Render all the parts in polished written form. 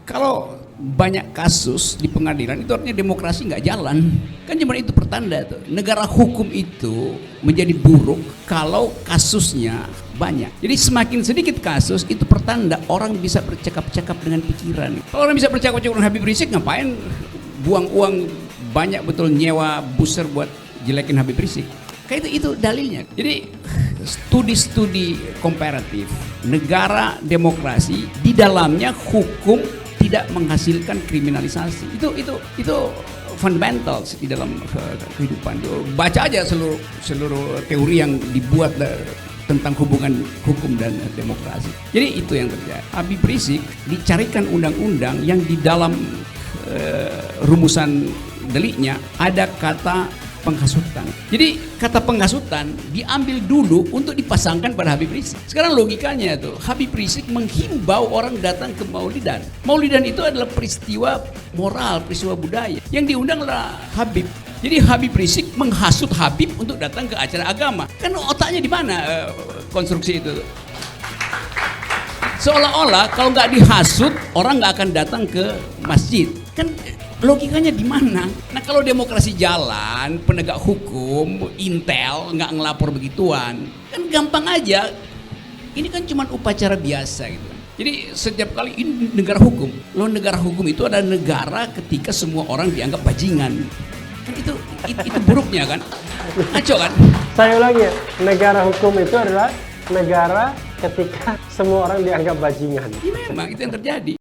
Kalau banyak kasus di pengadilan itu artinya demokrasi nggak jalan. Kan cuma itu pertanda tuh. Negara hukum itu menjadi buruk kalau kasusnya banyak. Jadi semakin sedikit kasus itu pertanda orang bisa bercakap-cakap dengan pikiran. Kalau orang bisa bercakap-cakap dengan Habib Rizik, ngapain buang uang banyak betul nyewa booster buat jelekin Habib Rizik? Kayak itu dalilnya. Jadi studi-studi komparatif negara demokrasi di dalamnya hukum tidak menghasilkan kriminalisasi. Itu fundamentals di dalam kehidupan. Baca aja seluruh teori yang dibuat tentang hubungan hukum dan demokrasi. Jadi itu yang terjadi. Habib Rizik dicarikan undang-undang yang di dalam rumusan deliknya ada kata penghasutan. Jadi kata penghasutan diambil dulu untuk dipasangkan pada Habib Rizik. Sekarang logikanya tuh, Habib Rizik menghimbau orang datang ke Maulidan. Maulidan itu adalah peristiwa moral, peristiwa budaya. Yang diundanglah Habib. Jadi Habib Rizik menghasut Habib untuk datang ke acara agama. Kan otaknya di mana konstruksi itu? Seolah-olah kalau nggak dihasut, orang nggak akan datang ke masjid. Kan logikanya di mana? Nah kalau demokrasi jalan, penegak hukum, intel nggak ngelapor begituan, kan gampang aja. Ini kan cuma upacara biasa gitu. Jadi setiap kali ini negara hukum. Loh, negara hukum itu adalah negara ketika semua orang dianggap bajingan. Kan itu buruknya kan? Ngaco kan? Saya ulangi ya, negara hukum itu adalah negara ketika semua orang dianggap bajingan. Ya, memang itu yang terjadi.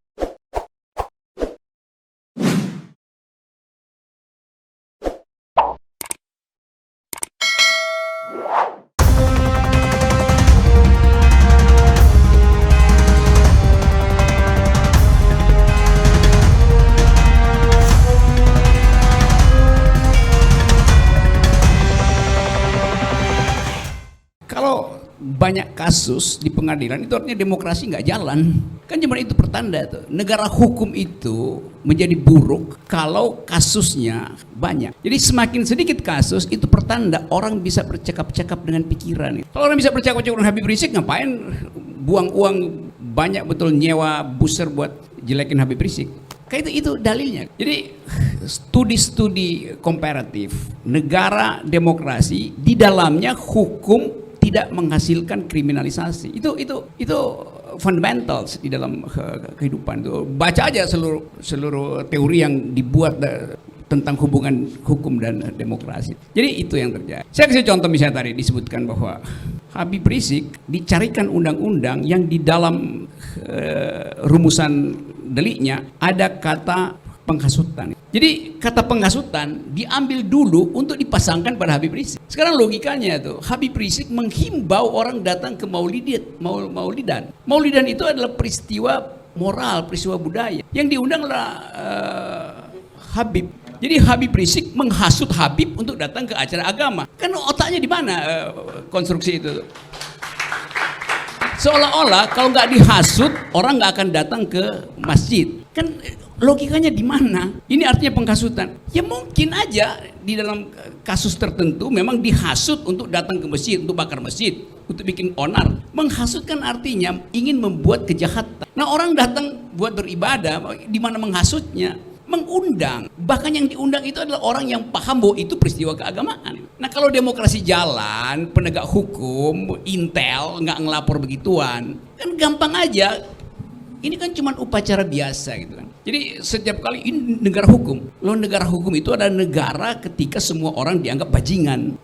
Kalau banyak kasus di pengadilan itu artinya demokrasi nggak jalan. Kan cuma itu pertanda tuh. Negara hukum itu menjadi buruk kalau kasusnya banyak. Jadi semakin sedikit kasus itu pertanda orang bisa bercakap-cakap dengan pikiran. Kalau orang bisa bercakap-cakap dengan Habib Rizik, ngapain buang uang banyak betul nyewa booster buat jelekin Habib Rizik? Kayak itu dalilnya. Jadi studi-studi komparatif negara demokrasi di dalamnya hukum tidak menghasilkan kriminalisasi. Itu fundamentals di dalam kehidupan. Baca aja seluruh teori yang dibuat tentang hubungan hukum dan demokrasi. Jadi itu yang terjadi. Saya kasih contoh misalnya tadi disebutkan bahwa Habib Rizik dicarikan undang-undang yang di dalam rumusan deliknya ada kata penghasutan. Jadi kata penghasutan diambil dulu untuk dipasangkan pada Habib Rizik. Sekarang logikanya tuh, Habib Rizik menghimbau orang datang ke Maulidan. Maulidan itu adalah peristiwa moral, peristiwa budaya. Yang diundanglah Habib. Jadi Habib Rizik menghasut Habib untuk datang ke acara agama. Kan otaknya di mana konstruksi itu? Seolah-olah kalau nggak dihasut, orang nggak akan datang ke masjid. Kan logikanya di mana? Ini artinya penghasutan. Ya mungkin aja di dalam kasus tertentu memang dihasut untuk datang ke masjid, untuk bakar masjid, untuk bikin onar. Menghasut kan artinya ingin membuat kejahatan. Nah orang datang buat beribadah, di mana menghasutnya? Mengundang. Bahkan yang diundang itu adalah orang yang paham bahwa itu peristiwa keagamaan. Nah kalau demokrasi jalan, penegak hukum, intel nggak ngelapor begituan, kan gampang aja. Ini kan cuma upacara biasa gitu kan. Jadi setiap kali ini negara hukum. Loh, negara hukum itu adalah negara ketika semua orang dianggap bajingan.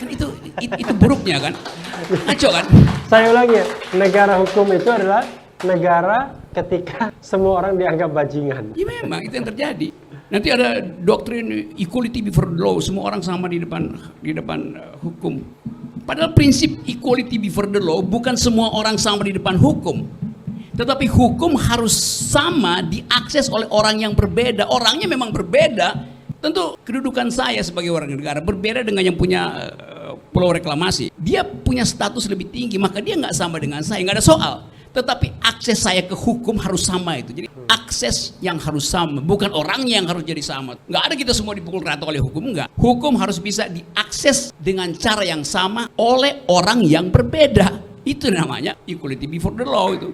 Kan itu buruknya kan? Ngaco kan? Saya ulangi ya, negara hukum itu adalah negara ketika semua orang dianggap bajingan. Ya memang itu yang terjadi. Nanti ada doktrin equality before the law, semua orang sama di depan hukum. Padahal prinsip equality before the law bukan semua orang sama di depan hukum. Tetapi hukum harus sama diakses oleh orang yang berbeda. Orangnya memang berbeda. Tentu kedudukan saya sebagai warga negara berbeda dengan yang punya pulau reklamasi. Dia punya status lebih tinggi, maka dia nggak sama dengan saya, nggak ada soal. Tetapi akses saya ke hukum harus sama itu. Jadi akses yang harus sama, bukan orangnya yang harus jadi sama. Nggak ada kita semua dipukul rata oleh hukum, nggak. Hukum harus bisa diakses dengan cara yang sama oleh orang yang berbeda. Itu namanya equality before the law itu.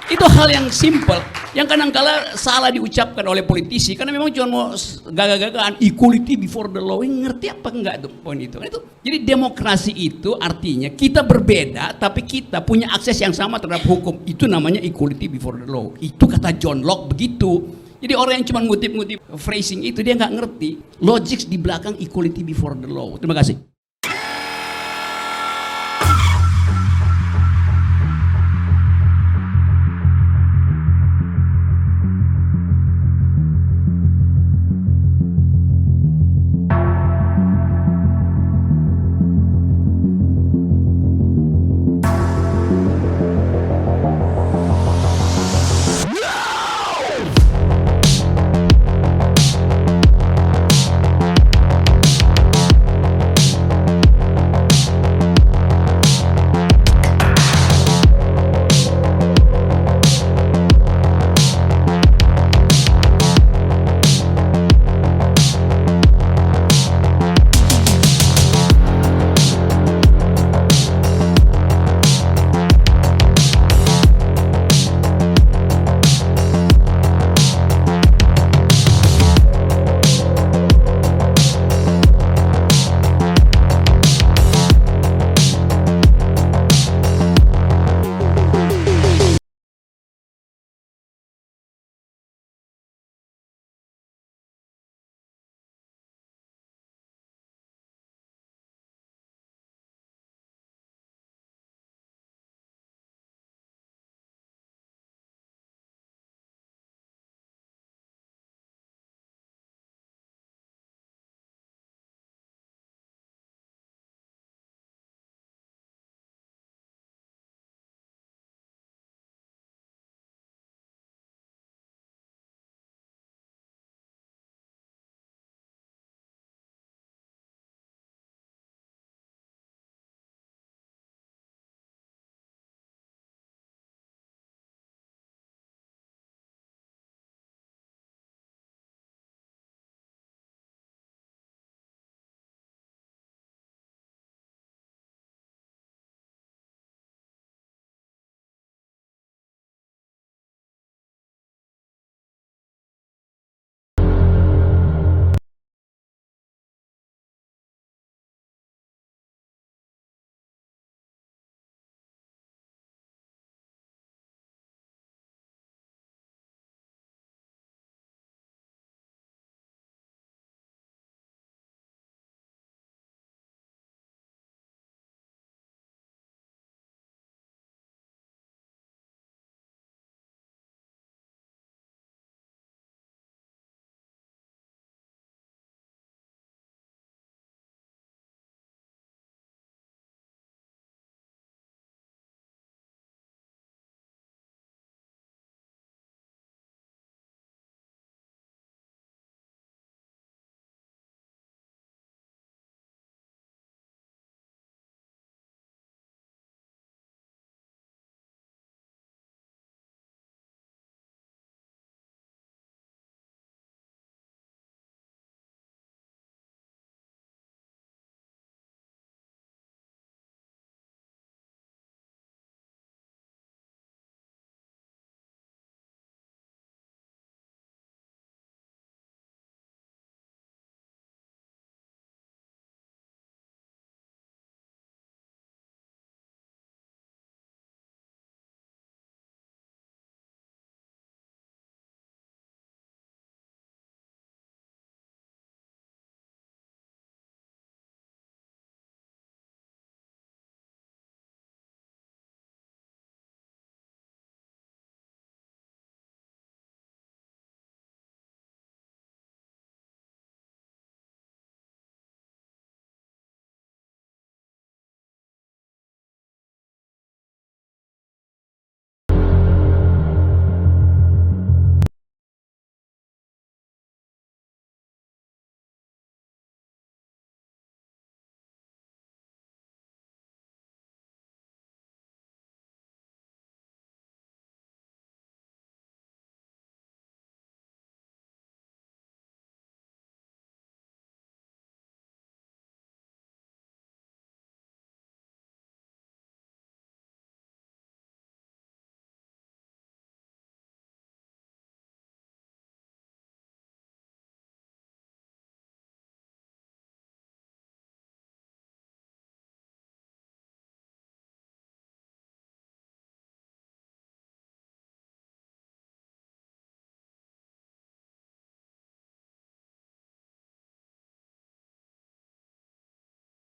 Itu hal yang simple, yang kadang-kala salah diucapkan oleh politisi karena memang cuma mau gagah-gagahan equality before the law. Ngerti apa enggak tuh poin itu? Jadi demokrasi itu artinya kita berbeda tapi kita punya akses yang sama terhadap hukum. Itu namanya equality before the law. Itu kata John Locke begitu. Jadi orang yang cuma ngutip-ngutip phrasing itu dia nggak ngerti logics di belakang equality before the law. Terima kasih.